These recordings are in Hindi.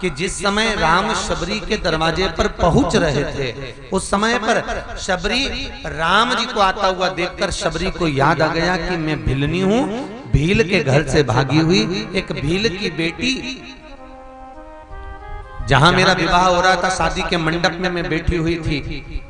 कि जिस समय राम शबरी के दरवाजे पर पहुंच रहे थे, उस समय पर शबरी राम जी को आता हुआ देखकर शबरी को याद आ गया कि मैं भिलनी हूं, भील के घर से भागी हुई एक भील की बेटी, जहां मेरा विवाह हो रहा था शादी के मंडप में मैं बैठी हुई थी,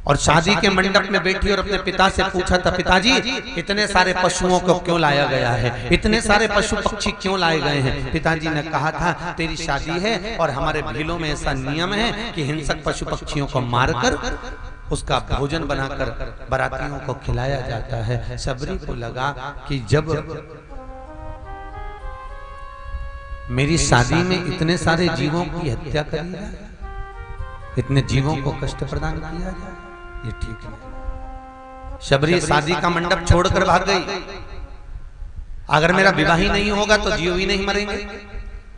और शादी के मंडप में बैठी और अपने पिता से पूछा था, पिताजी इतने सारे पशुओं को क्यों लाया गया है, इतने सारे पशु पक्षी क्यों लाए गए हैं। पिताजी ने कहा था तेरी शादी है और हमारे भीलों में ऐसा नियम है कि हिंसक पशु पक्षियों को मारकर उसका भोजन बनाकर बारातियों को खिलाया जाता है। शबरी को लगा कि जब मेरी शादी में इतने सारे जीवों की हत्या करी जाए, इतने जीवों को कष्ट प्रदान किया जाए, ये ठीक है। शबरी शादी का मंडप छोड़कर भाग गई। अगर मेरा विवाह ही नहीं होगा तो जीव ही नहीं मरेंगे।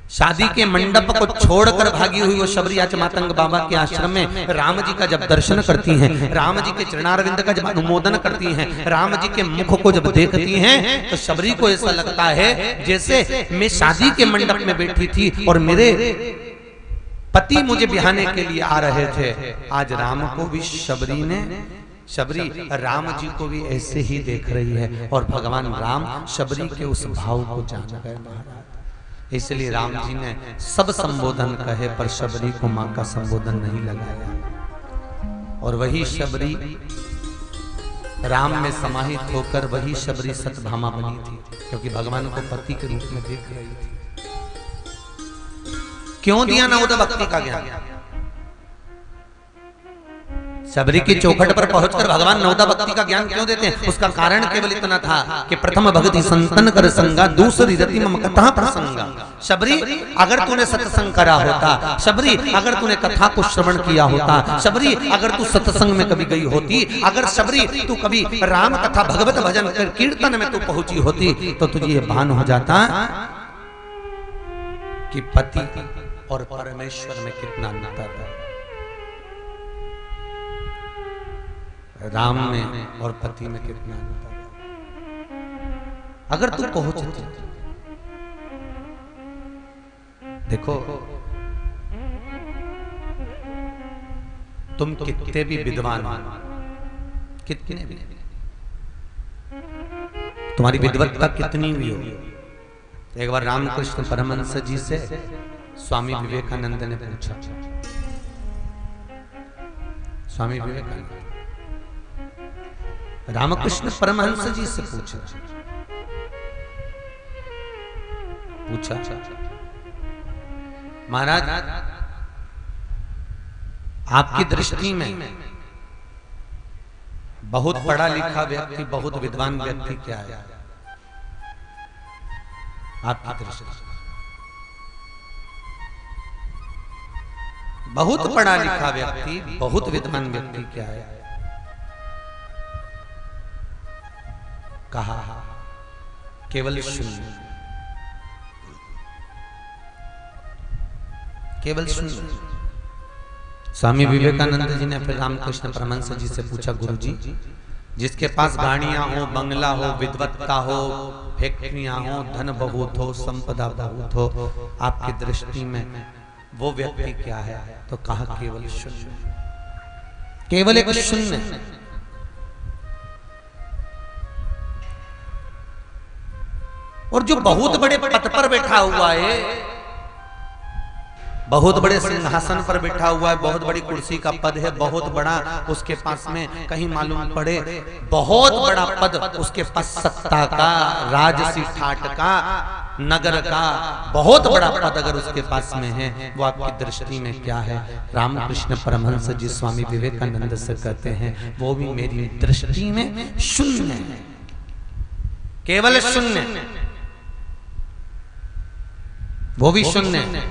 शादी के मंडप को छोड़कर भागी हुई वो शबरी आज मातंग बाबा के आश्रम में राम जी का जब दर्शन करती हैं, राम जी के चरणारविंद का जब अनुमोदन करती हैं, राम जी के मुख को जब देखती हैं, तो शबरी को ऐसा लगता है जैसे मैं शादी के मंडप में बैठी थी और मेरे पति मुझे बिहाने के लिए आ रहे थे। आज राम को भी शबरी राम जी को भी ऐसे ही देख रही है, और भगवान राम शबरी के उस भाव को जान गए महाराज। इसलिए राम जी ने सब संबोधन कहे पर शबरी को मां का संबोधन नहीं लगाया, और वही शबरी राम में समाहित होकर वही शबरी सतभामा बनी थी, क्योंकि भगवान को पति के रूप में देख रही थी। क्यों दिया नवोद भक्ति का ज्ञान? शबरी की चौखट पर पहुंचकर भगवान नवोद भक्ति का ज्ञान क्यों देते हैं? उसका कारण केवल इतना था कि प्रथम भक्ति संतन कर संगा, दूसरी रति मम कथा प्रसंगा। शबरी अगर तूने सत्संग करा होता, शबरी अगर तूने कथा को श्रवण किया होता, शबरी अगर तू सत्संग में कभी गई होती, अगर शबरी तू कभी राम कथा भगवत भजन कीर्तन में तू पहुंची होती, तो तुझे ये भान हो जाता कि पति और परमेश्वर में कितना अंतर है, राम में और पति में कितना अंतर है। अगर तू पहुंचती, देखो तुम कितने भी विद्वान, कितने भी, तुम्हारी विद्वत्ता कितनी भी हो, एक बार रामकृष्ण परमहंस जी से स्वामी विवेकानंद ने पूछा, स्वामी विवेकानंद रामकृष्ण परमहंस जी से पूछा महाराज आपकी दृष्टि में बहुत पढ़ा लिखा व्यक्ति, बहुत विद्वान व्यक्ति क्या है? आपकी दृष्टि बहुत पढ़ा लिखा व्यक्ति, बहुत विद्वान व्यक्ति क्या है? कहा केवल शून्य, केवल शून्य। स्वामी विवेकानंद जी ने फिर रामकृष्ण परमहंस जी से पूछा, गुरुजी जिसके पास गाड़ियां हो, बंगला हो, विद्वत्ता हो, फैक्ट्रियां हो, धन बहुत हो, संपदा बहुत हो, आपकी दृष्टि में वो व्यक्ति क्या है? तो कहा केवल शून्य, केवल एक शून्य। और जो बहुत बड़े पद पर बैठा हुआ है, बहुत बड़े सिंहासन पर बैठा हुआ है, बहुत बड़ी कुर्सी का पद है, बहुत बड़ा उसके पास में कहीं मालूम पड़े बहुत बड़ा पद उसके पास, सत्ता का, राजसी ठाट का, नगर का बहुत बड़ा पद अगर उसके पास में है, वो आपकी दृष्टि में क्या है? रामकृष्ण परमहंस जी स्वामी विवेकानंद से कहते हैं, वो भी मेरी दृष्टि में शून्य है, केवल शून्य, वो भी शून्य।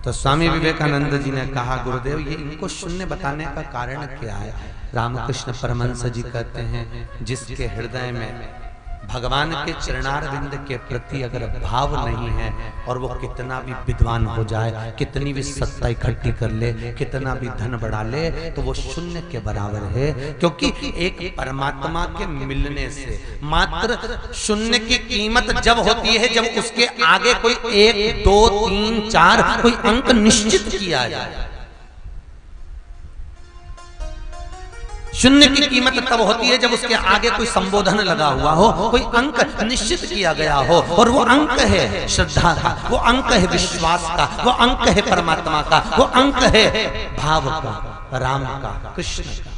तो स्वामी विवेकानंद जी ने कहा, गुरुदेव ये इनको शून्य बताने का कारण क्या है? रामकृष्ण परमहंस जी कहते हैं, जिसके हृदय में भगवान के चरणारविंद के प्रति अगर भाव नहीं है, और वो कितना भी विद्वान हो जाए, कितनी भी सत्ता इकट्ठी कर ले, कितना भी धन बढ़ा ले, तो वो शून्य के बराबर है। क्योंकि एक परमात्मा के मिलने से मात्र शून्य की कीमत जब होती है जब उसके आगे कोई 1 2 3 4 कोई अंक निश्चित किया जाए। शून्य की कीमत तब होती है जब उसके आगे कोई संबोधन लगा हुआ हो, कोई अंक निश्चित किया गया हो, और वो अंक है श्रद्धा का, वो अंक है विश्वास का, वो अंक है परमात्मा का, वो अंक है भाव का, राम का, कृष्ण का।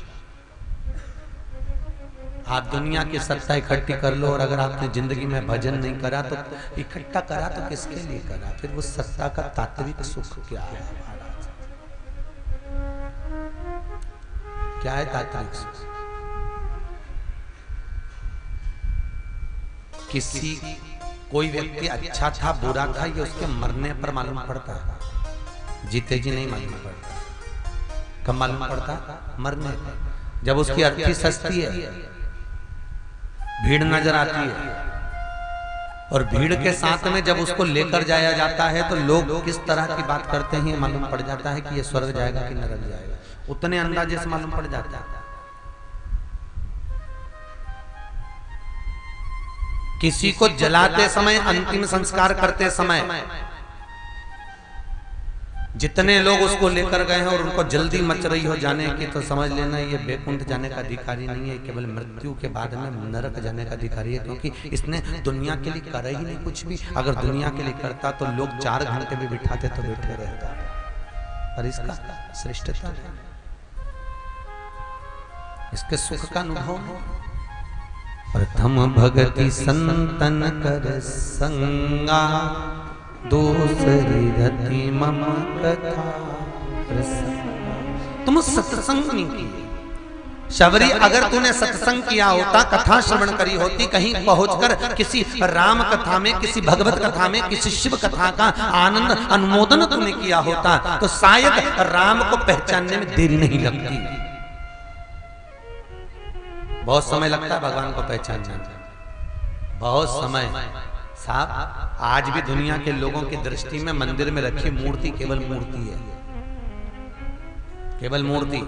आप दुनिया की सत्ता इकट्ठी कर लो, और अगर आपने जिंदगी में भजन नहीं करा तो इकट्ठा करा तो किसके लिए करा? फिर वो सत्ता का तात्विक सुख क्या है? क्या है तात्विक सुख? किसी कोई व्यक्ति अच्छा था बुरा था ये उसके मरने पर मालूम पड़ता है, जीते जी नहीं मालूम पड़ता। कब मालूम पड़ता? मरने पर, जब उसकी अर्थी सस्ती है, भीड़ नजर आती है, और भीड़ के साथ में जब उसको लेकर जाया जाता है तो लोग किस तरह की बात करते हैं मालूम पड़ जाता है कि ये स्वर्ग जाएगा कि नरक जाएगा, उतने अंदाजे से मालूम पड़ जाता है। किसी को जलाते समय, अंतिम संस्कार करते समय जितने लोग उसको लेकर गए हैं और उनको जल्दी मच रही हो जाने की, तो समझ लेना ये बैकुंठ जाने का अधिकारी नहीं है, केवल मृत्यु के बाद में नरक जाने का अधिकारी है। क्योंकि इसने दुनिया के लिए करा ही नहीं कुछ भी। अगर दुनिया के लिए करता तो लोग 4 घंटे भी बिठाते तो बैठे रहता, पर इसका श्रेष्ठता है, इसके सुख का अनुभव। प्रथम भगति संतन कर संगा, दूसरी रति मम कथा प्रसंगा। तुम सत्संग नहीं किए शबरी, अगर तूने सत्संग किया होता, कथा श्रवण करी होती, कहीं पहुंचकर किसी राम कथा में, किसी भगवत कथा में, किसी शिव कथा का आनंद अनुमोदन तूने किया होता, तो शायद राम को पहचानने में देरी नहीं लगती। बहुत समय लगता है भगवान को पहचानने में, बहुत समय। साहब आज भी दुनिया के लोगों की दृष्टि में मंदिर में रखी मूर्ति केवल मूर्ति है, केवल मूर्ति।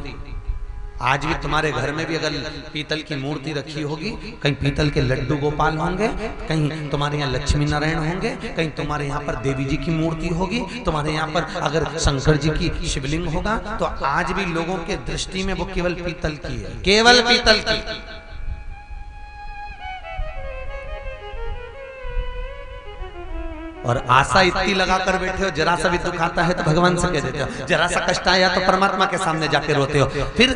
आज भी तुम्हारे घर में भी अगर पीतल की मूर्ति रखी होगी, कहीं पीतल के लड्डू गोपाल होंगे, कहीं तुम्हारे यहाँ लक्ष्मी नारायण होंगे, कहीं तुम्हारे यहाँ पर देवी जी की मूर्ति होगी, तुम्हारे यहाँ पर अगर शंकर जी की शिवलिंग होगा, तो आज भी लोगों के दृष्टि में वो केवल पीतल की है, केवल पीतल की। और आशा इतनी लगाकर बैठे हो, जरा सा भी दुख आता है तो भगवान से कह देते हो, जरा सा कष्ट आया तो परमात्मा के सामने जाके रोते हो। फिर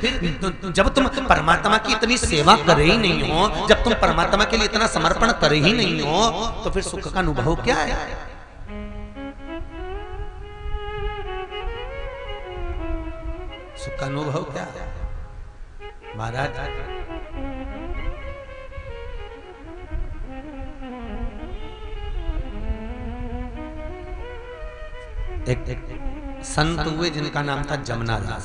जब तुम परमात्मा की इतनी सेवा करे ही नहीं हो, जब तुम परमात्मा के लिए इतना समर्पण करे ही नहीं हो, तो फिर सुख का अनुभव क्या है? सुख का अनुभव क्या है महाराज? एक संत हुए जिनका नाम था जमुना दास।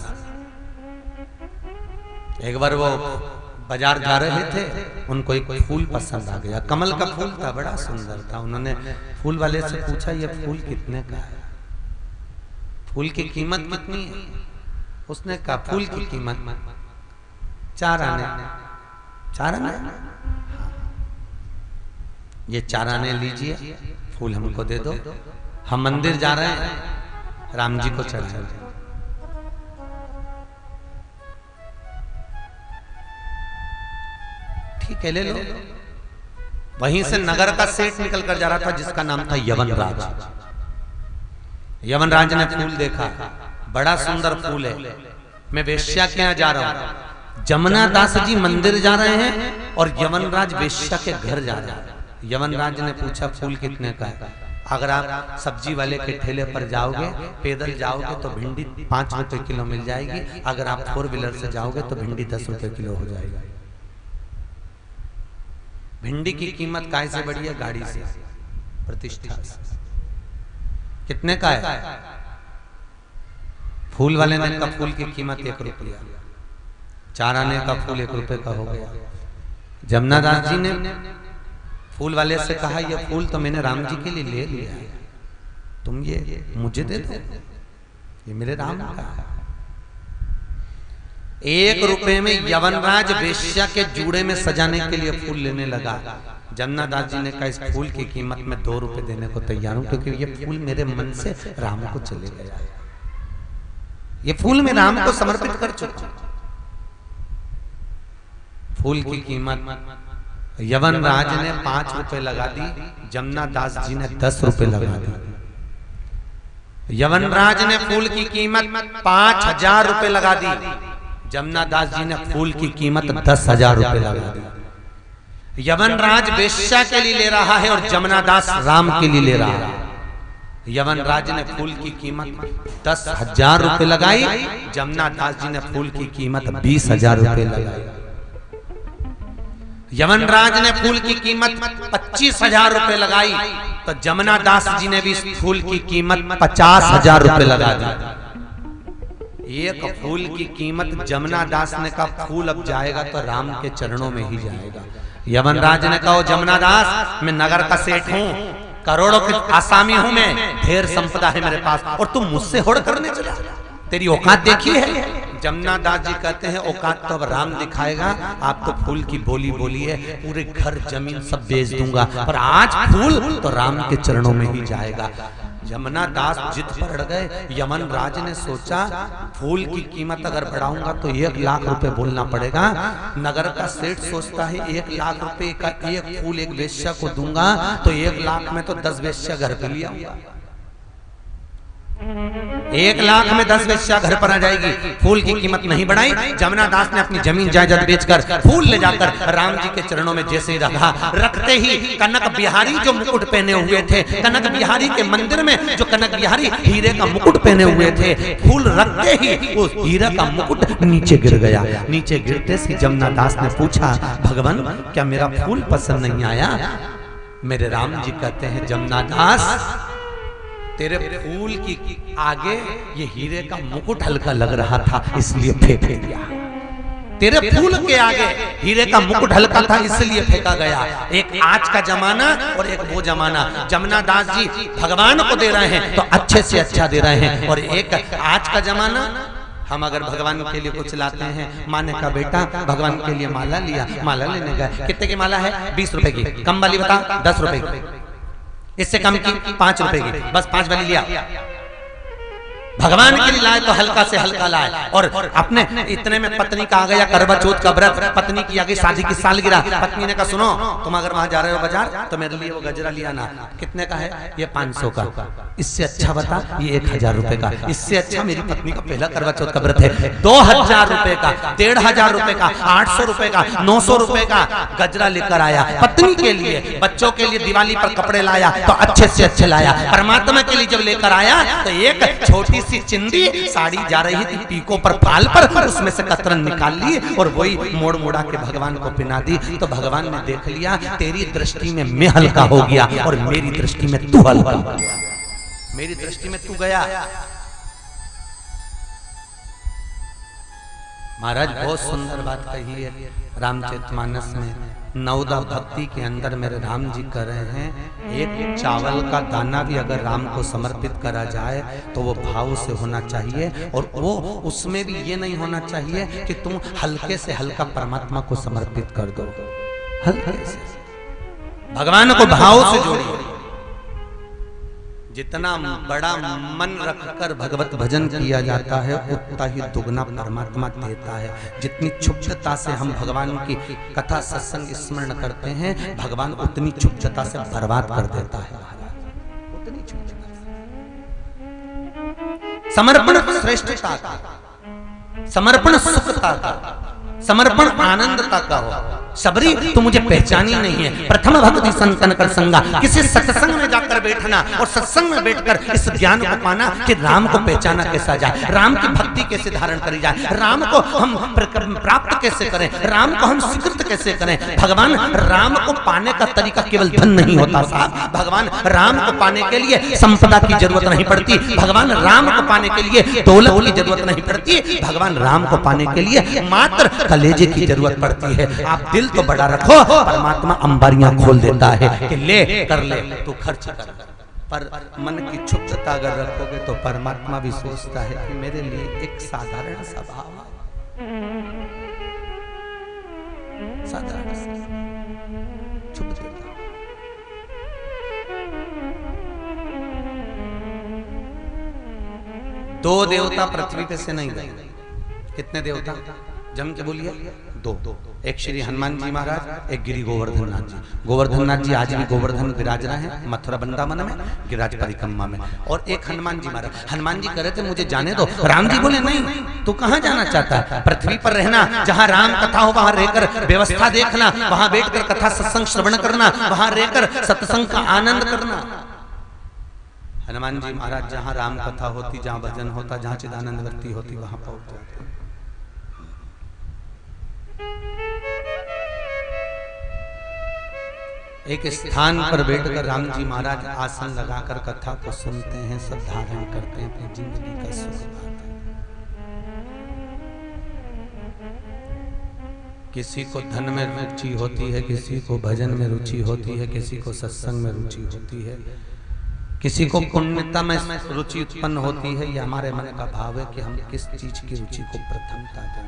एक बार वो बाजार जा रहे थे, उनको एक फूल पसंद आ गया, कमल का फूल था, बड़ा सुंदर था। उन्होंने फूल वाले से पूछा ये फूल कितने का है, फूल की कीमत कितनी है? उसने कहा फूल की कीमत 4 आने। 4 आने? ये 4 आने लीजिए, फूल हमको दे दो, हम मंदिर जा रहे हैं राम जी को चढ़ाएंगे। ठीक है ले लो। वहीं से नगर का सेठ निकल कर जा रहा था जिसका नाम था यवनराज। यवनराज ने फूल देखा, बड़ा सुंदर फूल है, मैं वेश्या के यहाँ जा रहा हूं। जमुना दास जी मंदिर जा रहे हैं और यवनराज वेश्या के घर जा रहा है। यवनराज ने पूछा फूल कितने का है? अगर आप सब्जी वाले के ठेले पर जाओगे, पैदल जाओगे तो भिंडी 5 रुपए किलो मिल जाएगी, अगर आप 4 व्हीलर से जाओगे तो भिंडी 10 रुपए किलो हो जाएगी। भिंडी की कीमत काय से बढ़ी है? गाड़ी से, प्रतिष्ठा से। कितने का है? फूल वाले ने का फूल की कीमत 1 रुपया, 4 आने का फूल 1 रुपए का हो गया। जमुना दास जी ने फूल वाले से कहा, ये फूल तो मैंने राम जी के लिए ले लिया है, तुम ये मुझे दे दो, ये मेरे राम का है। 1 रुपए में यवनराज वेश्या के जूड़े में सजाने के लिए फूल लेने लगा। जमुना दास जी ने कहा, इस फूल की कीमत में 2 रुपए देने को तैयार हूं, क्योंकि ये फूल मेरे मन से राम को चले गया, ये फूल मैं राम को समर्पित कर चुका हूं। फूल की कीमत यवनराज ने 5 रुपए लगा दी, जमुना दास जी ने 10 रुपए लगा दी। यवनराज ने फूल की कीमत 5000 रुपए लगा दी, जमुना दास जी ने फूल की कीमत 10,000 रुपए लगा दी। यवनराज वेश्या के लिए ले रहा है और जमुना दास राम के लिए ले रहा है। यवनराज ने फूल की कीमत 10,000 रुपए लगाई, जमुना दास जी ने फूल की कीमत 20,000 रुपए लगाई। यवनराज ने फूल की कीमत 25,000 रुपए लगाई, तो जमुना दास जी ने भी फूल की कीमत 50,000 रुपए लगा दी। एक फूल की कीमत जमुना दास ने कहा, फूल अब जाएगा तो राम के चरणों में ही जाएगा। यवनराज ने कहा, जमुना दास, मैं नगर का सेठ हूँ, करोड़ों के आसामी हूं मैं, ढेर संपदा है मेरे पास, और तुम मुझसे होड़ करने चला, तेरी औकात देखी है? जमुना दास जी कहते हैं, औकात तो अब राम दिखाएगा, आप तो फूल की बोली बोली है, पूरे घर जमीन सब बेच दूंगा, पर आज फूल तो राम के चरणों में ही जाएगा। जमुना दास जिद पर अड़ गए। यवनराज ने सोचा, फूल की कीमत अगर बढ़ाऊंगा तो 1 लाख रुपए बोलना पड़ेगा। नगर का सेठ सोचता है 1 लाख रुपए का एक फूल एक वेश्या को दूंगा तो 1 लाख में तो 10 वेश्या घर पे ले आऊंगा। 1 लाख में 10 वेश्या घर पर आ जाएगी। फूल की कीमत नहीं बढ़ाई। जमुना दास ने अपनी जमीन जायदाद बेचकर फूल ले जाकर राम जी के चरणों में जैसे ही रखा, रखते ही कनक बिहारी जो मुकुट पहने हुए थे, कनक बिहारी के मंदिर में जो कनक बिहारी हीरे का मुकुट पहने हुए थे, फूल रखते ही उस हीरे का मुकुट नीचे गिर गया। नीचे गिरते से जमुना दास ने पूछा, भगवान क्या मेरा फूल पसंद नहीं आया? मेरे राम जी कहते हैं, जमुना दास तेरे फूल की आगे ये हीरे का मुकुट हल्का लग रहा था इसलिए फेंक दिया। तेरे फूल के आगे हीरे का मुकुट हल्का था इसलिए फेंका गया। एक आज का जमाना और एक वो जमाना। जमुना दास जी भगवान को दे रहे हैं तो अच्छे से अच्छा दे रहे हैं, और एक आज का जमाना, हम अगर भगवान के लिए कुछ लाते हैं, माने का बेटा भगवान के लिए माला लिया, माला लेने गए, कितने की माला है? 20 रुपए की। कम वाली बता? 10 रुपए की। इससे कम की 5 रुपए की। बस 5 वाली लिया। भगवान के लिए लाए तो हल्का से हल्का लाए, और अपने इतने में पत्नी का आ गया करवा चौथ का व्रत, पत्नी की आ गई शादी की सालगिरह। पत्नी ने कहा, सुनो तुम अगर वहां जा रहे हो बाजार तो मेरे लिए वो गजरा लिया ना। कितने का है? ये 500 का। इससे अच्छा बता, ये 1000 रुपए का। इससे अच्छा मेरी पत्नी का पहला करवा चौथ का व्रत है, 2000 रुपए का, 1500 रुपए का, 800 रुपए का, 900 रुपए का गजरा लेकर आया पत्नी के लिए। बच्चों के लिए दिवाली पर कपड़े लाया तो अच्छे से अच्छे लाया। परमात्मा के लिए जब लेकर आया तो एक छोटी सी चिंदी साड़ी जा रही थी पीको पर, फाल पर, उसमें से कतरन निकाल ली और वही मोड़ मोड़ा के भगवान को पहना दी। तो भगवान ने देख लिया, तेरी दृष्टि में मैं हल्का हो गया और मेरी दृष्टि में तू हल्का हो गया, मेरी दृष्टि में तू गया। महाराज बहुत सुंदर बात कही है रामचरितमानस में। नवदा भक्ति के अंदर मेरे राम जी कर रहे हैं, एक चावल का दाना भी अगर राम को समर्पित करा जाए तो वो भाव से होना चाहिए, और वो उसमें भी ये नहीं होना चाहिए कि तुम हल्के से हल्का परमात्मा को समर्पित कर दो। हल्के से भगवान को भाव से जोड़िए। जितना बड़ा मन रखकर भगवत भजन किया जाता है उतना ही दुगना परमात्मा देता है। जितनी क्षुब्धता से हम भगवान की कथा सत्संग स्मरण करते हैं, भगवान उतनी क्षुब्धता से बर्बाद कर देता है। उतनी क्षुब्धता से समर्पण श्रेष्ठता का, समर्पण सुखता का, समर्पण आनंदता का हो। सबरी तू मुझे पहचानी नहीं है। प्रथम भक्ति संतन कर संगा, किसी सत्संग में जाकर बैठना और सत्संग में बैठकर इस ज्ञान को पाना कि राम को पहचाना कैसा जाए, राम की भक्ति कैसे धारण करी जाए, राम को हम प्राप्त कैसे करें, राम को हम स्वीकृत कैसे करें। भगवान राम को पाने का तरीका केवल धन नहीं होता साहब। भगवान राम को पाने के लिए संपदा की जरूरत नहीं पड़ती। भगवान राम को पाने के लिए दौलत की जरूरत नहीं पड़ती। भगवान राम को पाने के लिए मात्र कलेजे की जरूरत पड़ती है। आप दिल दिल तो बड़ा रखो, परमात्मा अंबारियां खोल देता है कि ले कर ले, तू खर्च कर। पर मन की क्षुब्धता अगर रखोगे तो परमात्मा भी सोचता है कि मेरे लिए एक साधारण सा भाव, साधारण सा क्षुब्ध देता। दो देवता पृथ्वी पे से नहीं गए। कितने देवता जम के बोलिए? दो। एक श्री हनुमान जी महाराज, एक गिरी गोवर्धन नाथ जी। गोवर्धन नाथ जी आज भी गोवर्धन विराज रहे हैं मथुरा वृंदावन में, गिरिराज परिक्रमा में। और एक हनुमान जी महाराज, हनुमान जी कह रहे थे मुझे जाने दो, राम जी बोले नहीं, तू कहाँ जाना चाहता है? पृथ्वी पर रहना, जहाँ राम कथा हो वहां रहकर व्यवस्था देखना, वहां बैठकर कथा सत्संग श्रवण करना, वहां रहकर सत्संग का आनंद करना। हनुमान जी महाराज जहां राम कथा होती, जहां भजन होता, जहां चिदानंद वर्ती होती, वहां पहुंच जाते। एक स्थान पर बैठकर राम जी महाराज आसन लगाकर कथा को सुनते हैं, सब धारण करते हैं, अपनी जिंदगी का सुख पाते हैं। किसी को धन में रुचि होती है, किसी को भजन में रुचि होती है, किसी को सत्संग में रुचि होती है, किसी को पुण्यता में रुचि उत्पन्न होती है। यह हमारे मन का भाव है कि हम किस चीज की रुचि को प्रथमता दें।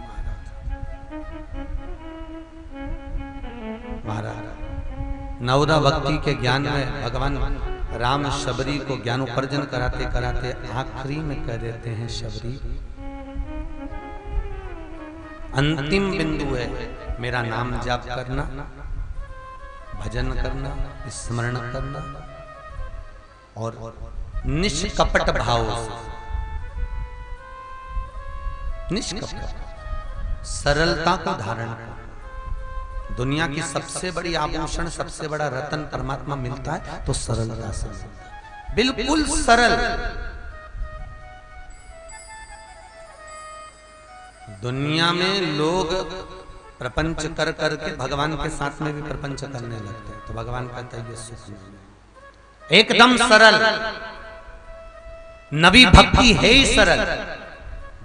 महाराज नवदा भक्ति के ज्ञान में भगवान राम शबरी को ज्ञानोपर्जन कराते कराते आखिरी में कह देते हैं, शबरी अंतिम बिंदु है, मेरा नाम जाप करना, भजन करना, स्मरण करना और निष्कपट भाव से, निष्कपट सरलता को धारण कर। दुनिया की सबसे बड़ी आभूषण, सबसे बड़ा रत्न परमात्मा मिलता है तो सरलता से मिलता है, बिल्कुल सरल। दुनिया में लोग प्रपंच कर करके भगवान के साथ में भी प्रपंच करने लगते हैं, तो भगवान कहता है ये सुख नहीं, एकदम सरल। नबी भक्ति है ही सरल।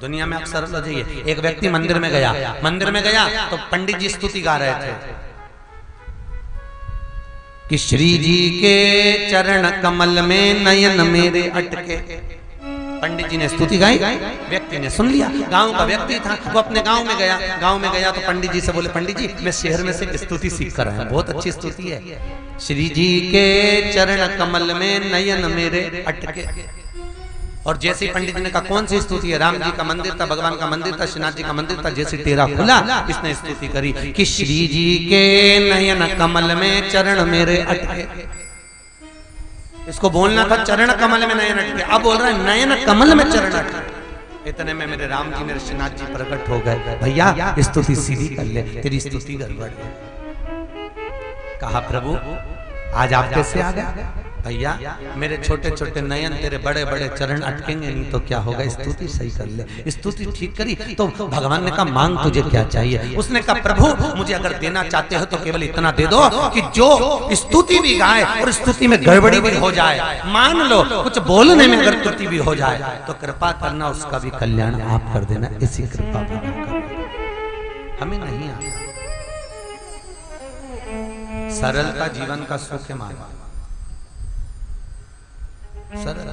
दुनिया में आप सरल हो जाइए। एक व्यक्ति मंदिर में गया तो पंडित जी स्तुति गा रहे थे कि श्री जी के चरण कमल में नयन मेरे अटके। पंडित जी ने स्तुति गाई, व्यक्ति ने सुन लिया। गांव का व्यक्ति था, वो अपने गांव में गया तो पंडित जी से बोले, पंडित जी मैं शहर में से स्तुति सीख कर आया हूं, बहुत अच्छी स्तुति है। श्री जी के चरण कमल में नयन मेरे अटके। और जैसे पंडित जी ने कहा कौन सी स्तुति है? राम जी का मंदिर था, भगवान का मंदिर था, श्रीनाथ जी का मंदिर था, जैसे तेरा खुला इसने स्तुति करी कि श्री जी के नयन कमल में चरण मेरे अटके। इसको बोलना था चरण कमल में नयन अटके, अब बोल रहा है नयन कमल में चरण अटके। इतने में मेरे राम जी मेरे श्रीनाथ जी प्रकट हो गए, भैया स्तुति सीधी कर ले, तेरी स्तुति गड़बड़ है। कहा प्रभु आज आप कैसे आ गए? भैया मेरे छोटे छोटे नयन तेरे बड़े बड़े चरण अटकेंगे नहीं तो क्या होगा, स्तुति सही कर ले। स्तुति ठीक करी तो भगवान ने कहा मांग तुझे क्या चाहिए? उसने कहा प्रभु मुझे अगर देना चाहते हो तो केवल इतना दे दो कि जो स्तुति भी गाए और स्तुति में गड़बड़ी भी हो जाए, मान लो कुछ बोलने में अगर त्रुटि भी हो जाए तो कृपा करना उसका भी कल्याण आप कर देना। इसी कृपा हमें नहीं आता। सरलता जीवन का सुख है महाराज, सरल।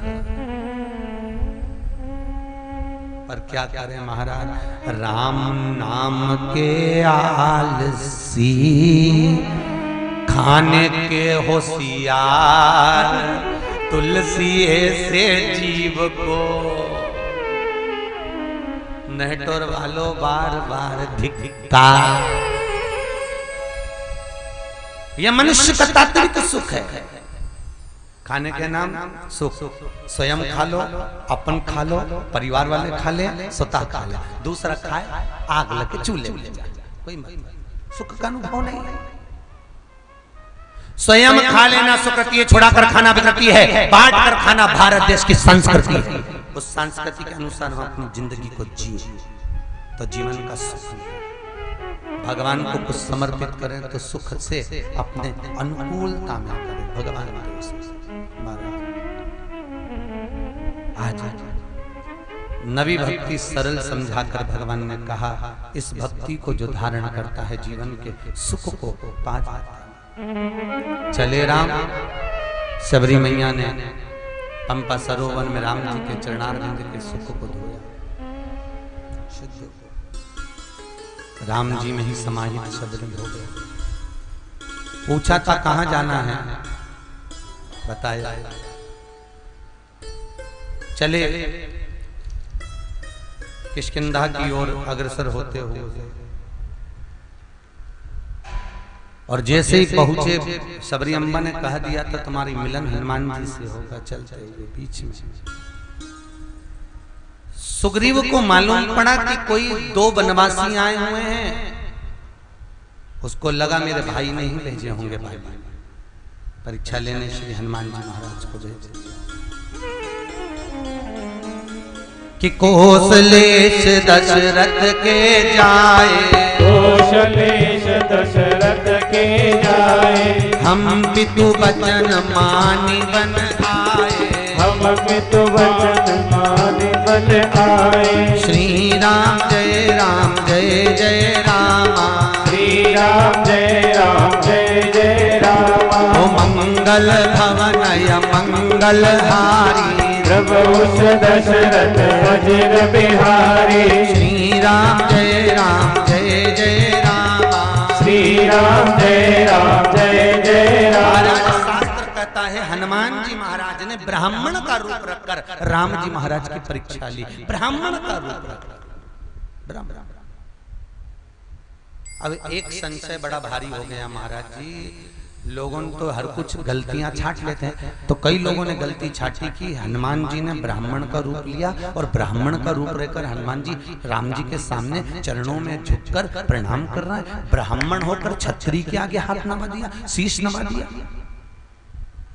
पर क्या करें महाराज, राम नाम के आलसी, खाने के होशियार, तुलसी ऐसे जीव को नहटोर वालो बार बार धिक्कार। यह मनुष्य का तात्विक सुख है। खाने के नाम सुख, स्वयं खा लो, अपन खा लो, परिवार वाले खा ले, स्वतः खा ले, दूसरा खाए आग लगे चूल्हे में जाए, कोई सुख का अनुभव नहीं। स्वयं खा लेना सुकृति है, छुड़ा कर खाना विकृति है, बांट कर खाना भारत देश की संस्कृति है। उस संस्कृति के अनुसार हम अपनी जिंदगी को जिए तो जीवन का सुख। भगवान को कुछ समर्पित करें तो सुख से अपने अनुकूलता में करें। भगवान आज नवी भक्ति सरल समझाकर भगवान ने कहा, इस भक्ति को जो धारण करता है जीवन के सुख को पा जाता है। चले राम, शबरी मैया ने पंपा सरोवर में राम जी के चरणारविंद के सुख को धोया, शुद्ध राम जी में ही समाहित शबरी हो गए। पूछा था कहां जाना है, बताया। चले किष्किंधा की ओर अग्रसर होते हुए, और जैसे ही पहुंचे शबरी अम्बा ने कह दिया था तुम्हारी मिलन हनुमान जी से होगा। चलते हुए बीच में सुग्रीव को मालूम पड़ा कि कोई दो वनवासी आए हुए हैं। उसको लगा मेरे भाई नहीं भेजे होंगे, भाई परीक्षा लेने श्री हनुमान जी महाराज को भेजे कि कौशलेश दशरथ के जाए, कौशलेश दशरथ के जाए, हम पितु वचन मानि बन आए, हम पितु वचन मानि बन आए। श्री राम जय रामा, श्री राम जय जय रामा। ओ मंगल भवनय मंगल हारी, प्रभु दशरथ अजर बिहारी। श्री राम जय रामा, श्री राम जय जय रामा। शास्त्र कहता है हनुमान जी महाराज ने ब्राह्मण का रूप रखकर राम जी महाराज की परीक्षा ली। ब्राह्मण का रूप रखकर ब्राह्मण। अब एक संशय बड़ा भारी हो गया महाराज जी, लोगों तो हर कुछ गलतियां छाट लेते हैं, तो कई लोगों ने गलती छाटी कि हनुमान जी ने ब्राह्मण का रूप लिया और ब्राह्मण का रूप रहकर हनुमान जी राम जी के सामने चरणों में झुककर प्रणाम कर रहे हैं। ब्राह्मण होकर छतरी के आगे हाथ नवा दिया, शीश नवा दिया।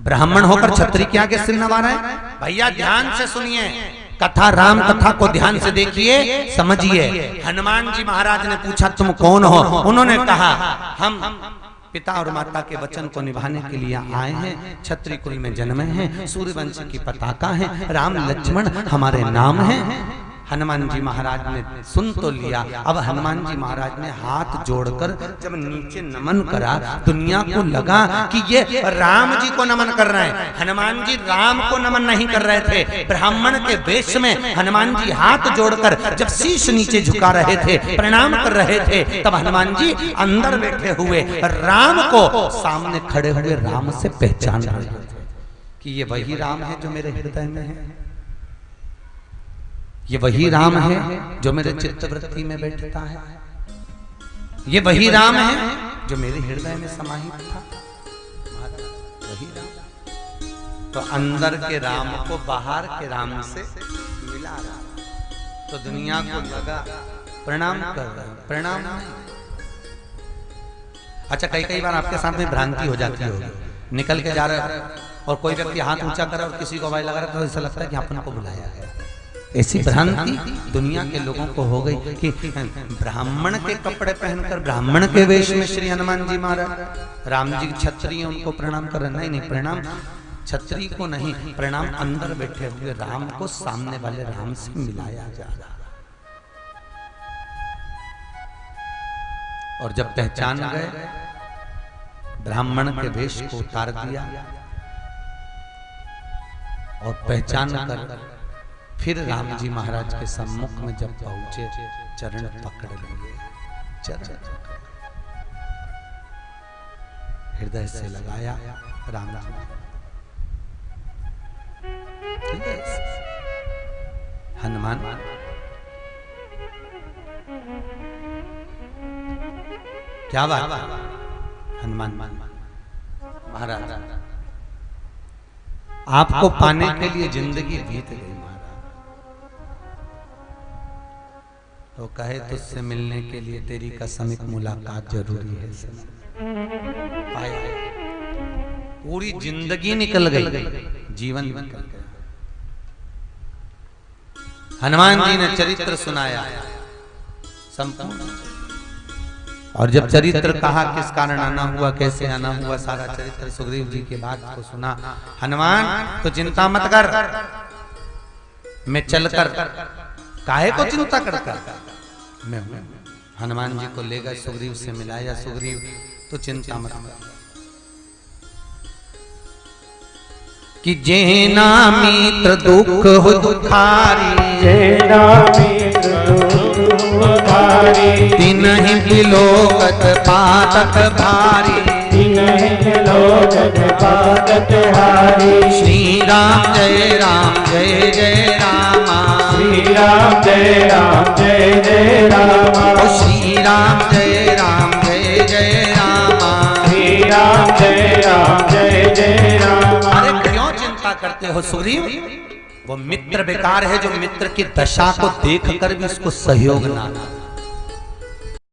ब्राह्मण होकर छतरी के आगे सिर नवा रहे हैं। भैया ध्यान से सुनिए, कथा राम कथा को ध्यान से देखिए, समझिए। हनुमान जी महाराज ने पूछा तुम कौन हो? उन्होंने कहा हम पिता और माता के वचन को निभाने के लिए आए हैं, क्षत्रिय कुल में जन्मे हैं, सूर्यवंश की पताका है, राम लक्ष्मण हमारे नाम हैं। हनुमान जी महाराज ने सुन तो लिया। अब हनुमान जी महाराज ने हाथ जोड़कर जब नीचे नमन करा, दुनिया को लगा कि ये राम जी को नमन कर रहे हैं। हनुमान जी राम को नमन नहीं कर रहे थे। ब्राह्मण के वेश में हनुमान जी हाथ जोड़कर जब शीश नीचे झुका रहे थे, प्रणाम कर रहे थे, तब हनुमान जी अंदर बैठे हुए राम को सामने खड़े हुए राम से पहचान रहे थे कि ये वही राम है जो मेरे हृदय में है, ये वही राम है जो मेरे चित्तवृत्ति में बैठता है, ये वही राम है जो मेरे हृदय में समाहित था, वही राम। तो अंदर के राम को बाहर के राम से मिला रहा, तो दुनिया को लगा प्रणाम कर रहा, प्रणाम नहीं। अच्छा, कई बार आपके सामने भ्रांति हो जाती होगी, निकल के जा रहे और कोई व्यक्ति हाथ ऊंचा कर रहा और किसी को आवाज लगा रहा, तो ऐसा लगता है कि अपन को बुलाया गया। ऐसी भ्रांति दुनिया के लोगों को हो गई कि ब्राह्मण के कपड़े पहनकर ब्राह्मण के वेश में श्री हनुमान जी महाराज, राम जी क्षत्रिय उनको प्रणाम कर रहे। नहीं, प्रणाम क्षत्रिय को नहीं, प्रणाम अंदर बैठे हुए राम को सामने वाले राम से मिलाया जा रहा। और जब पहचान गए, ब्राह्मण के वेश को उतार दिया और पहचान कर फिर राम जी महाराज के सम्मुख में जब पहुंचे, चरण पकड़ लिए, चरण हृदय से लगाया राम जी, हृदय से। हनुमान क्या बात, हनुमान महाराज आपको पाने के लिए जिंदगी बीत गई महाराज, तो कहे तुझसे मिलने के लिए तेरी कसम एक मुलाकात जरूरी है। पाया, पूरी जिंदगी निकल गई, जीवन निकल गया। हनुमान जी ने चरित्र सुनाया संपूर्ण, और जब चरित्र कहा किस कारण आना हुआ, कैसे आना हुआ, सारा चरित्र सुग्रीव जी के बात को सुना। हनुमान तो चिंता मत कर, मैं चलकर काहे को चिंता करता? मैं हूं। हनुमान जी को ले गए, सुग्रीव से मिलाया। सुग्रीव तो चिंता मत कर कि जेना मित्र दुख हो दुखारी, जेना मित्र दुख भारी, तिन्हि बिलोकत पातक भारी, तिन्हि लोकत पातक हारी। श्री राम जय रामा, श्री राम जय रामा, ओ श्री राम जय रामा, श्री राम जय रामा। अरे क्यों चिंता करते हो सुग्रीव? वो मित्र बेकार है जो मित्र की दशा को देखकर भी उसको सहयोग ना